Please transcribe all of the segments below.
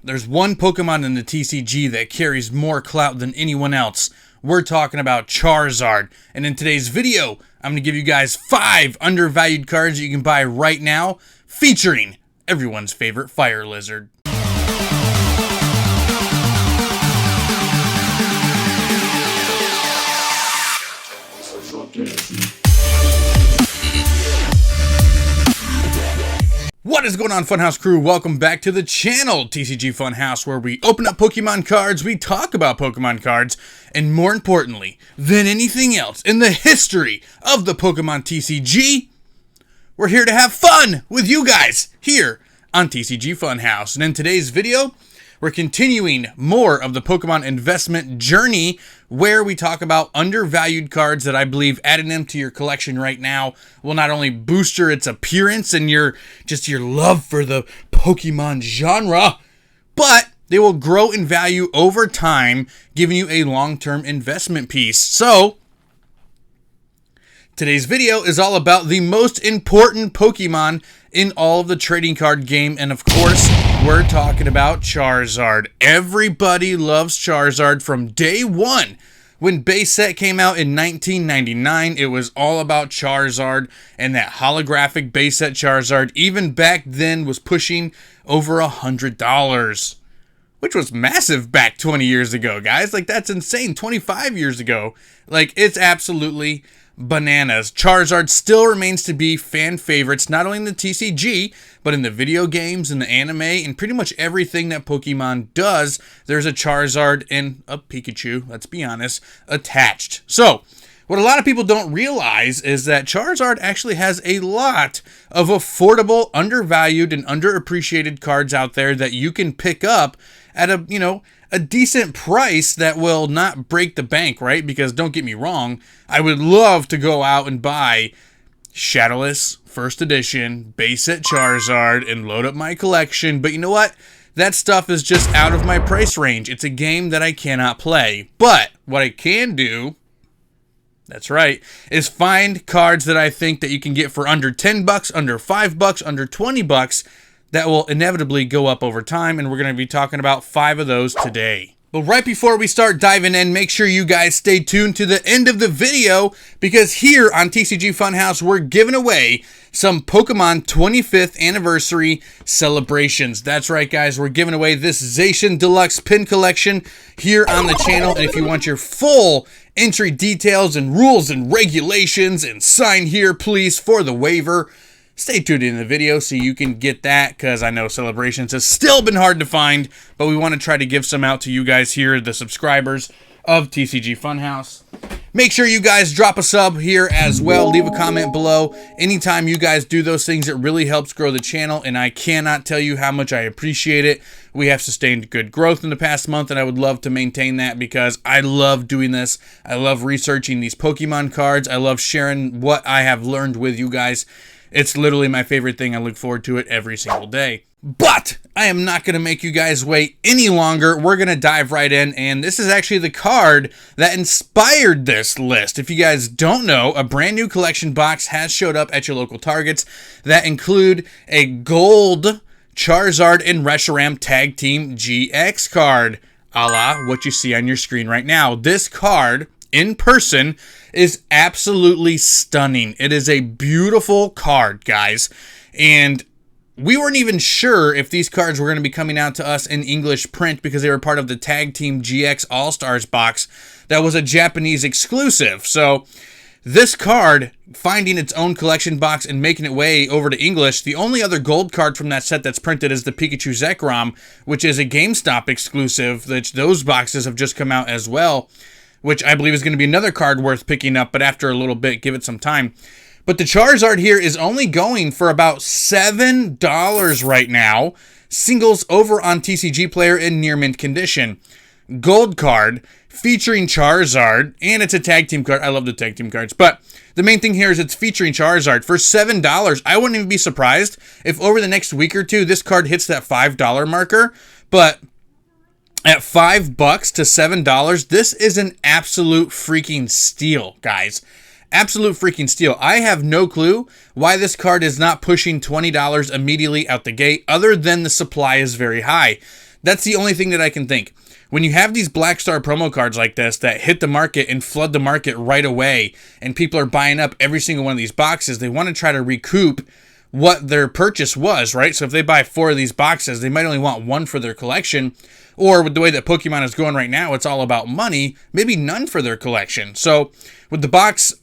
There's one Pokemon in the TCG that carries more clout than anyone else. We're talking about Charizard. And in today's video, I'm going to give you guys 5 undervalued cards that you can buy right now, featuring everyone's favorite fire lizard. What is going on, Funhouse crew? Welcome back to the channel, TCG Funhouse, where we open up Pokemon cards, we talk about Pokemon cards, and more importantly than anything else in the history of the Pokemon TCG, we're here to have fun with you guys here on TCG Funhouse. And in today's video, we're continuing more of the Pokemon investment journey, where we talk about undervalued cards that I believe adding them to your collection right now will not only boost its appearance and your love for the Pokemon genre, but they will grow in value over time, giving you a long-term investment piece. So today's video is all about the most important Pokemon in all of the trading card game, and of course, we're talking about Charizard. Everybody loves Charizard from day one. When base set came out in 1999, it was all about Charizard, and that holographic base set Charizard, even back then, was pushing over $100. Which was massive back 20 years ago, guys. Like, that's insane. 25 years ago. Like, it's absolutely bananas. Charizard still remains to be fan favorites, not only in the TCG, but in the video games, in the anime, and pretty much everything that Pokemon does, there's a Charizard and a Pikachu, let's be honest, attached. So, what a lot of people don't realize is that Charizard actually has a lot of affordable, undervalued, and underappreciated cards out there that you can pick up at a decent price that will not break the bank, right? Because don't get me wrong, I would love to go out and buy Shadowless First Edition base set Charizard and load up my collection, but you know what? That stuff is just out of my price range. It's a game that I cannot play. But what I can do, that's right, is find cards that I think that you can get for under 10 bucks, under 5 bucks, under 20 bucks that will inevitably go up over time, and we're going to be talking about 5 of those today. But right before we start diving in, make sure you guys stay tuned to the end of the video, because here on TCG Funhouse, we're giving away some Pokemon 25th anniversary celebrations. That's right, guys. We're giving away this Zacian Deluxe pin collection here on the channel. And if you want your full entry details and rules and regulations, and sign here, please, for the waiver, stay tuned in the video so you can get that, because I know celebrations has still been hard to find, but we want to try to give some out to you guys here, the subscribers of TCG Funhouse. Make sure you guys drop a sub here as well. Leave a comment below. Anytime you guys do those things, it really helps grow the channel, and I cannot tell you how much I appreciate it. We have sustained good growth in the past month, and I would love to maintain that because I love doing this. I love researching these Pokemon cards. I love sharing what I have learned with you guys. It's literally my favorite thing. I look forward to it every single day. But I am not going to make you guys wait any longer. We're going to dive right in, and this is actually the card that inspired this list. If you guys don't know, a brand new collection box has showed up at your local Targets that include a gold Charizard and Reshiram Tag Team GX card, a la what you see on your screen right now. This card, in person, is absolutely stunning. It is a beautiful card, guys, and we weren't even sure if these cards were going to be coming out to us in English print because they were part of the Tag Team GX All-Stars box that was a Japanese exclusive. So this card finding its own collection box and making its way over to English, the only other gold card from that set that's printed is the Pikachu Zekrom, which is a GameStop exclusive. Those boxes have just come out as well, which I believe is going to be another card worth picking up, but after a little bit, give it some time. But the Charizard here is only going for about $7 right now. Singles over on TCG Player in near mint condition. Gold card featuring Charizard, and it's a tag team card. I love the tag team cards, but the main thing here is it's featuring Charizard for $7. I wouldn't even be surprised if over the next week or two, this card hits that $5 marker, but at $5 to $7, this is an absolute freaking steal, guys. Absolute freaking steal. I have no clue why this card is not pushing $20 immediately out the gate, other than the supply is very high. That's the only thing that I can think. When you have these Black Star promo cards like this that hit the market and flood the market right away, and people are buying up every single one of these boxes, they want to try to recoup what their purchase was, right? So if they buy 4 of these boxes, they might only want 1 for their collection, or with the way that Pokemon is going right now, it's all about money, maybe none for their collection. So with the box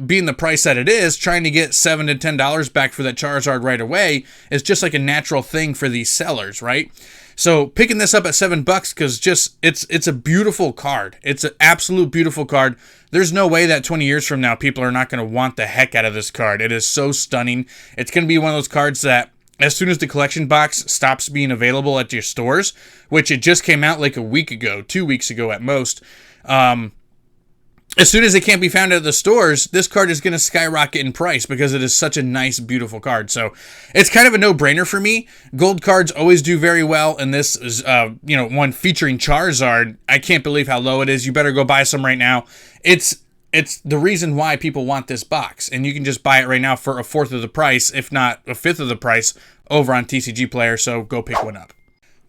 being the price that it is, trying to get $7 to $10 back for that Charizard right away is just like a natural thing for these sellers, right? So picking this up at $7 because just it's a beautiful card. It's an absolute beautiful card. There's no way that 20 years from now people are not going to want the heck out of this card. It is so stunning. It's going to be one of those cards that as soon as the collection box stops being available at your stores, which it just came out like a week ago, 2 weeks ago at most, as soon as it can't be found at the stores, this card is going to skyrocket in price because it is such a nice, beautiful card. So it's kind of a no-brainer for me. Gold cards always do very well, and this is, one featuring Charizard. I can't believe how low it is. You better go buy some right now. It's the reason why people want this box, and you can just buy it right now for 1/4 of the price, if not 1/5 of the price, over on TCG Player, so go pick one up.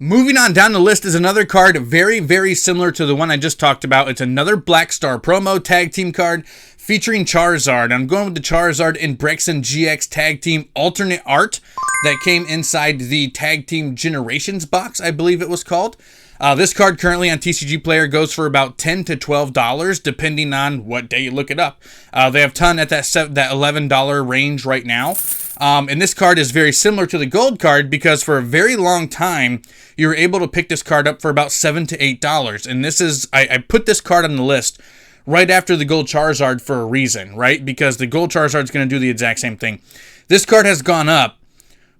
Moving on down the list is another card very, very similar to the one I just talked about. It's another Black Star promo tag team card featuring Charizard. I'm going with the Charizard and Braixen GX tag team alternate art that came inside the tag team Generations box, I believe it was called. This card currently on TCG Player goes for about $10 to $12, depending on what day you look it up. They have ton at that $11 range right now. And this card is very similar to the gold card because for a very long time, you were able to pick this card up for about $7 to $8. And this is, I put this card on the list right after the gold Charizard for a reason, right? Because the gold Charizard is going to do the exact same thing. This card has gone up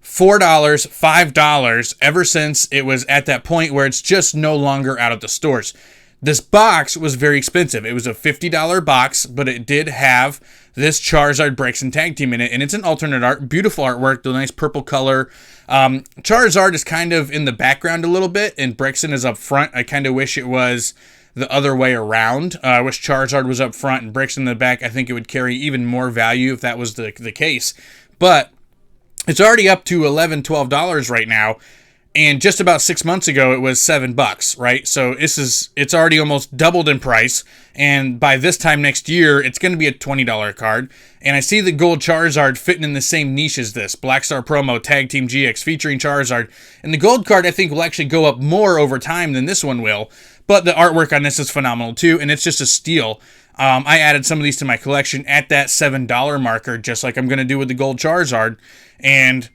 $4, $5 ever since it was at that point where it's just no longer out of the stores. This box was very expensive. It was a $50 box, but it did have this Charizard Braixen tag team in it, and it's an alternate art, beautiful artwork, the nice purple color. Charizard is kind of in the background a little bit, and Braixen is up front. I kind of wish it was the other way around. I wish Charizard was up front and Braixen in the back. I think it would carry even more value if that was the case. But it's already up to $11, $12 right now. And just about 6 months ago, it was $7, right? So it's already almost doubled in price. And by this time next year, it's going to be a $20 card. And I see the gold Charizard fitting in the same niche as this. Black Star promo, Tag Team GX, featuring Charizard. And the gold card, I think, will actually go up more over time than this one will. But the artwork on this is phenomenal, too. And it's just a steal. I added some of these to my collection at that $7 marker, just like I'm going to do with the gold Charizard. And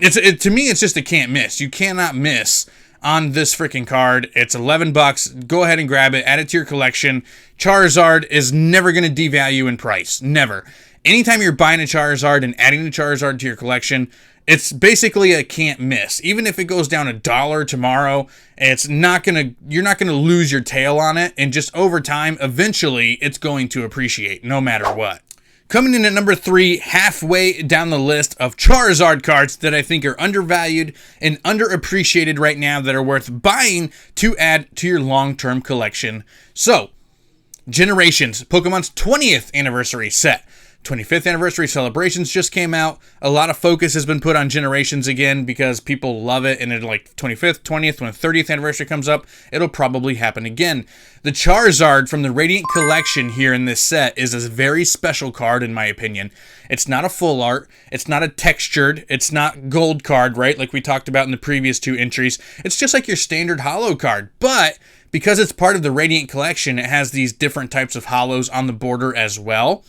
to me, it's just a can't miss. You cannot miss on this freaking card. It's $11. Go ahead and grab it. Add it to your collection. Charizard is never going to devalue in price. Never. Anytime you're buying a Charizard and adding a Charizard to your collection, it's basically a can't miss. Even if it goes down $1 tomorrow, you're not going to lose your tail on it. And just over time, eventually, it's going to appreciate no matter what. Coming in at number 3, halfway down the list of Charizard cards that I think are undervalued and underappreciated right now that are worth buying to add to your long-term collection. So, Generations, Pokemon's 20th anniversary set. 25th anniversary celebrations just came out. A lot of focus has been put on Generations again because people love it, and it like 25th, 20th, when 30th anniversary comes up, it'll probably happen again. The Charizard from the Radiant Collection here in this set is a very special card in my opinion. It's not a full art, it's not a textured, it's not gold card, right, like we talked about in the previous 2 entries. It's just like your standard holo card, but because it's part of the Radiant Collection, it has these different types of holos on the border as well,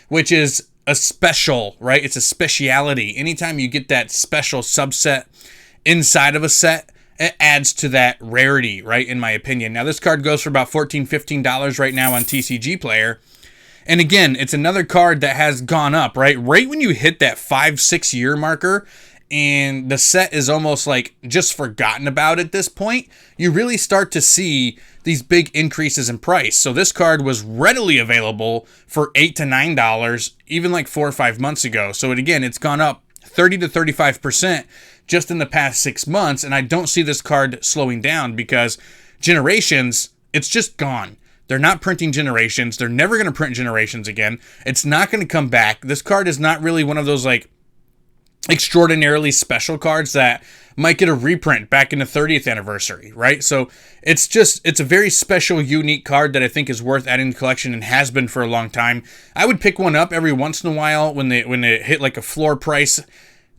which is a special, right? It's a speciality. Anytime you get that special subset inside of a set, it adds to that rarity, right? In my opinion. Now, this card goes for about $14, $15 right now on TCG Player. And again, it's another card that has gone up, right? Right when you hit that 5-6 year marker, and the set is almost like just forgotten about at this point, you really start to see these big increases in price. So this card was readily available for $8 to $9 even like 4 or 5 months ago. So it's gone up 30 to 35% just in the past 6 months, and I don't see this card slowing down because Generations, it's just gone. They're not printing Generations. They're never going to print Generations again. It's not going to come back. This card is not really one of those like extraordinarily special cards that might get a reprint back in the 30th anniversary, right? So it's a very special, unique card that I think is worth adding to the collection and has been for a long time. I would pick one up every once in a while when they hit like a floor price.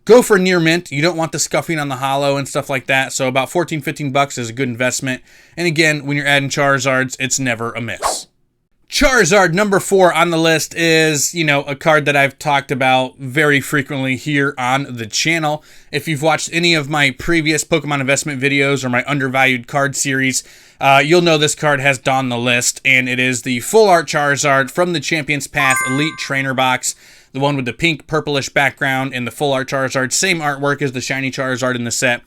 Go for near mint. You don't want the scuffing on the holo and stuff like that. So about 14, 15 bucks is a good investment. And again, when you're adding Charizards, it's never a miss. Charizard number 4 on the list is, a card that I've talked about very frequently here on the channel. If you've watched any of my previous Pokemon investment videos or my undervalued card series, you'll know this card has donned the list, and it is the Full Art Charizard from the Champions Path Elite Trainer Box. The one with the pink purplish background and the Full Art Charizard. Same artwork as the shiny Charizard in the set.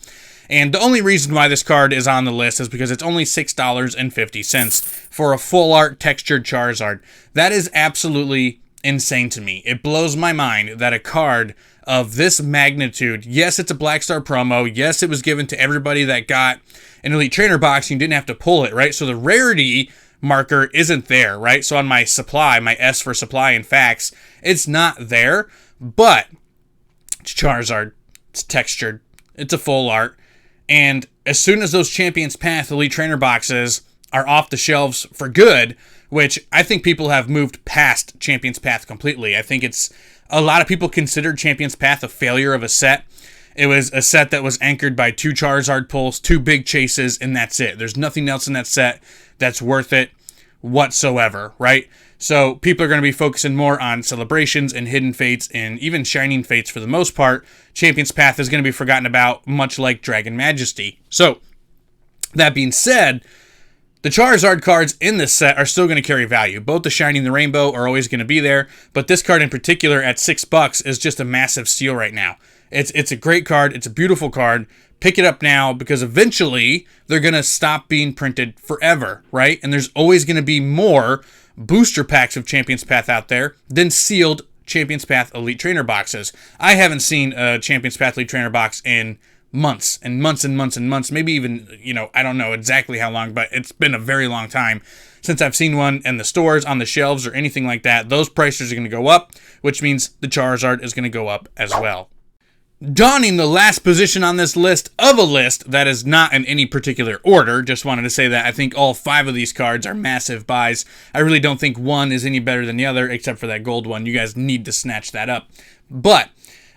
And the only reason why this card is on the list is because it's only $6.50 for a full art textured Charizard. That is absolutely insane to me. It blows my mind that a card of this magnitude, yes, it's a Black Star promo, yes, it was given to everybody that got an Elite Trainer box, and you didn't have to pull it, right? So the rarity marker isn't there, right? So on my supply, my S for supply and facts, it's not there, but it's Charizard, it's textured, it's a full art. And as soon as those Champions Path Elite Trainer boxes are off the shelves for good, which I think people have moved past Champions Path completely. I think a lot of people considered Champions Path a failure of a set. It was a set that was anchored by 2 Charizard pulls, 2 big chases, and that's it. There's nothing else in that set that's worth it whatsoever, right? So people are going to be focusing more on celebrations and hidden fates and even shining fates for the most part. Champions Path is going to be forgotten about, much like Dragon Majesty. So that being said, the Charizard cards in this set are still going to carry value. Both the shiny and the rainbow are always going to be there, but this card in particular at $6 is just a massive steal right now. It's a great card. It's a beautiful card. Pick it up now because eventually they're going to stop being printed forever, right? And there's always going to be more booster packs of Champions Path out there than sealed Champions Path Elite Trainer boxes. I haven't seen a Champions Path Elite Trainer box in months and months and months and months, maybe even, I don't know exactly how long, but it's been a very long time since I've seen one in the stores, on the shelves, or anything like that. Those prices are going to go up, which means the Charizard is going to go up as well. Donning the last position on this list of a list that is not in any particular order. Just wanted to say that I think all 5 of these cards are massive buys. I really don't think one is any better than the other, except for that gold one. You guys need to snatch that up. But,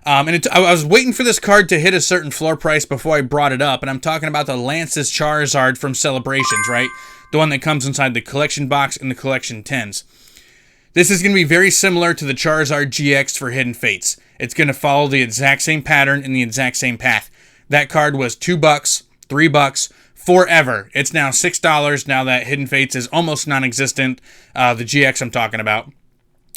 I was waiting for this card to hit a certain floor price before I brought it up, and I'm talking about the Lance's Charizard from Celebrations, right? The one that comes inside the collection box and the collection 10s. This is going to be very similar to the Charizard GX for Hidden Fates. It's going to follow the exact same pattern and the exact same path. That card was $2, $3 forever. It's now $6 now that Hidden Fates is almost non-existent. The GX I'm talking about.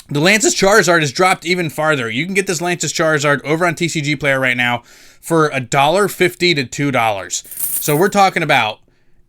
The Lance's Charizard has dropped even farther. You can get this Lance's Charizard over on TCG Player right now for $1.50 to $2. So we're talking about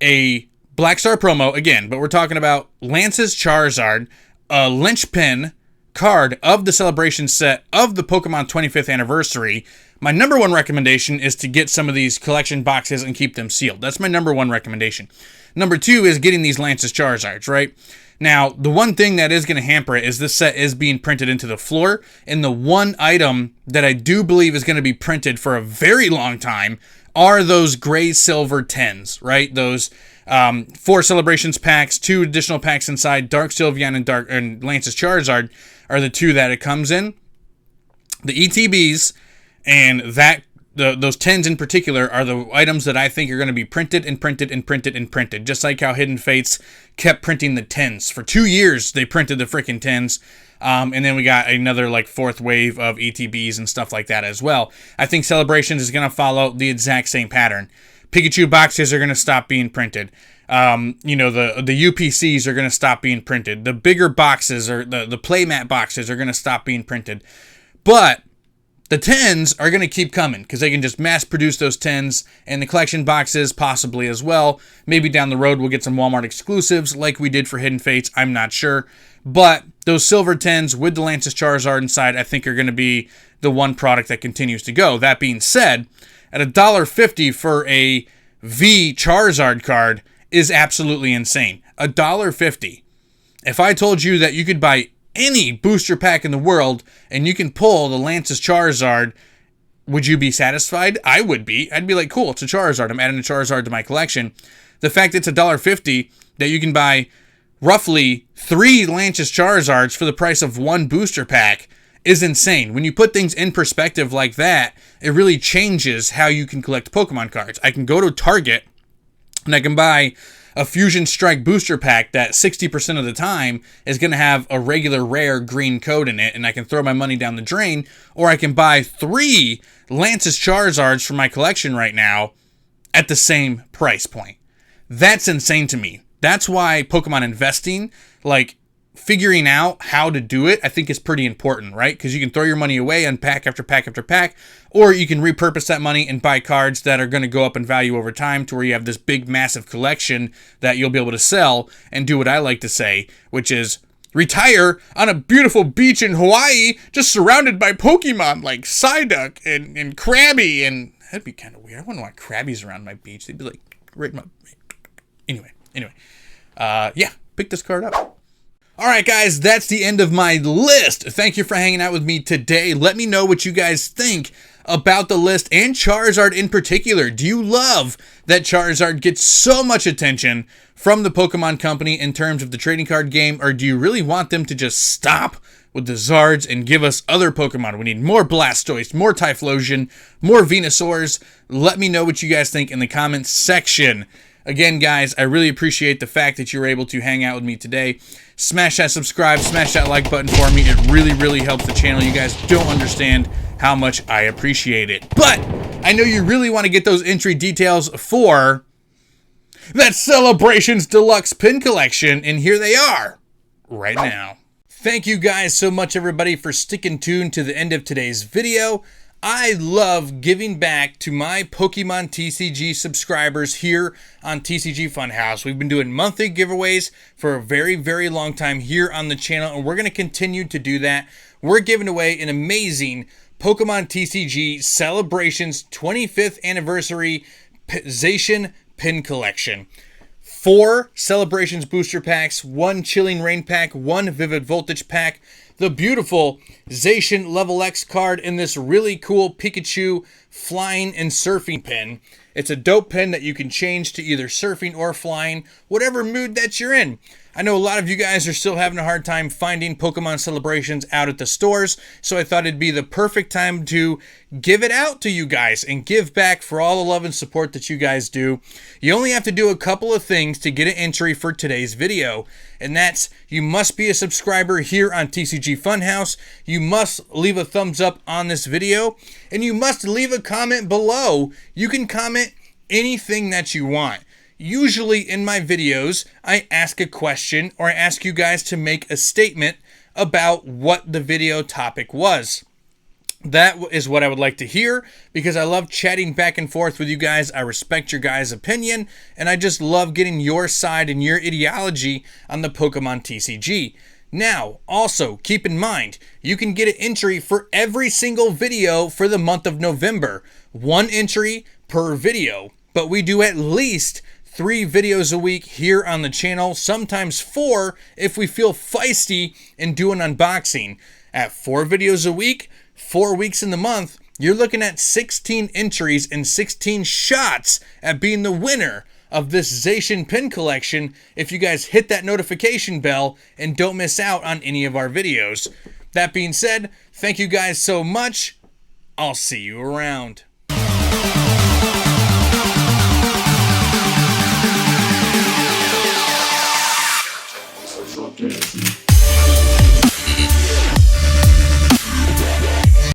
a Black Star promo again, but we're talking about Lance's Charizard, a linchpin card of the celebration set of the Pokemon 25th anniversary. My number one recommendation is to get some of these collection boxes and keep them sealed. That's my number one recommendation. Number 2 is getting these Lance's Charizards, right? Now, the one thing that is going to hamper it is this set is being printed into the floor, and the one item that I do believe is going to be printed for a very long time are those gray-silver 10s, right? Those 4 celebrations packs, 2 additional packs inside, Dark Sylveon and Lance's Charizard are the 2 that it comes in. The ETBs and those 10s in particular are the items that I think are going to be printed and printed and printed and printed. Just like how Hidden Fates kept printing the 10s. For 2 years, they printed the freaking 10s. And then we got another 4th wave of ETBs and stuff like that as well. I think Celebrations is going to follow the exact same pattern. Pikachu boxes are going to stop being printed. The UPCs are going to stop being printed. The bigger boxes or the playmat boxes are going to stop being printed. But the 10s are going to keep coming because they can just mass produce those 10s, and the collection boxes possibly as well. Maybe down the road we'll get some Walmart exclusives like we did for Hidden Fates. I'm not sure. But those silver 10s with the Lance's Charizard inside I think are going to be the one product that continues to go. That being said, at $1.50 for a V Charizard card is absolutely insane. $1.50. If I told you that you could buy any booster pack in the world and you can pull the Lance's Charizard Would you be satisfied? I would be. I'd be like, cool, it's a Charizard. I'm adding a Charizard to my collection. The fact it's $1.50 that you can buy roughly 3 Lance's Charizards for the price of 1 booster pack is insane. When you put things in perspective like that, it really changes how you can collect Pokemon cards. I can go to Target and I can buy a Fusion Strike booster pack that 60% of the time is going to have a regular rare green code in it, and I can throw my money down the drain, or I can buy 3 Lance's Charizards for my collection right now at the same price point. That's insane to me. That's why Pokemon investing, like figuring out how to do it, I think is pretty important, right? Because you can throw your money away on pack after pack after pack, or you can repurpose that money and buy cards that are going to go up in value over time to where you have this big, massive collection that you'll be able to sell and do what I like to say, which is retire on a beautiful beach in Hawaii just surrounded by Pokemon like Psyduck and Krabby, and that'd be kind of weird. I wouldn't want Krabbies around my beach. They'd be like right in my... Anyway. Yeah, pick this card up. All right, guys, that's the end of my list. Thank you for hanging out with me today. Let me know what you guys think about the list and Charizard in particular. Do you love that Charizard gets so much attention from the Pokemon Company in terms of the trading card game, or do you really want them to just stop with the Zards and give us other Pokemon? We need more Blastoise, more Typhlosion, more Venusaurs. Let me know what you guys think in the comments section. Again, guys, I really appreciate the fact that you were able to hang out with me today. Smash that subscribe, smash that like button for me. It really, really helps the channel. You guys don't understand how much I appreciate it. But I know you really want to get those entry details for that Celebrations Deluxe Pin Collection, and here they are right now. Thank you guys so much, everybody, for sticking tuned to the end of today's video. I love giving back to my Pokemon TCG subscribers here on TCG Funhouse. We've been doing monthly giveaways for a very, very long time here on the channel, and we're going to continue to do that. We're giving away an amazing Pokemon TCG Celebrations 25th Anniversary Zacian Pin Collection. 4 Celebrations booster packs, 1 Chilling Rain pack, 1 Vivid Voltage pack, the beautiful Zacian Level X card, in this really cool Pikachu flying and surfing pin. It's a dope pin that you can change to either surfing or flying, whatever mood that you're in. I know a lot of you guys are still having a hard time finding Pokemon Celebrations out at the stores, so I thought it'd be the perfect time to give it out to you guys and give back for all the love and support that you guys do. You only have to do a couple of things to get an entry for today's video, and that's you must be a subscriber here on TCG Funhouse, you must leave a thumbs up on this video, and you must leave a comment below. You can comment anything that you want. Usually in my videos, I ask a question or I ask you guys to make a statement about what the video topic was. That is what I would like to hear because I love chatting back and forth with you guys. I respect your guys' opinion, and I just love getting your side and your ideology on the Pokemon TCG. Now, also, keep in mind, you can get an entry for every single video for the month of November. 1 entry per video, but we do at least 3 videos a week here on the channel, sometimes 4 if we feel feisty and do an unboxing. At 4 videos a week, 4 weeks in the month, you're looking at 16 entries and 16 shots at being the winner of this Zacian Pin Collection if you guys hit that notification bell and don't miss out on any of our videos. That being said, thank you guys so much. I'll see you around. Okay.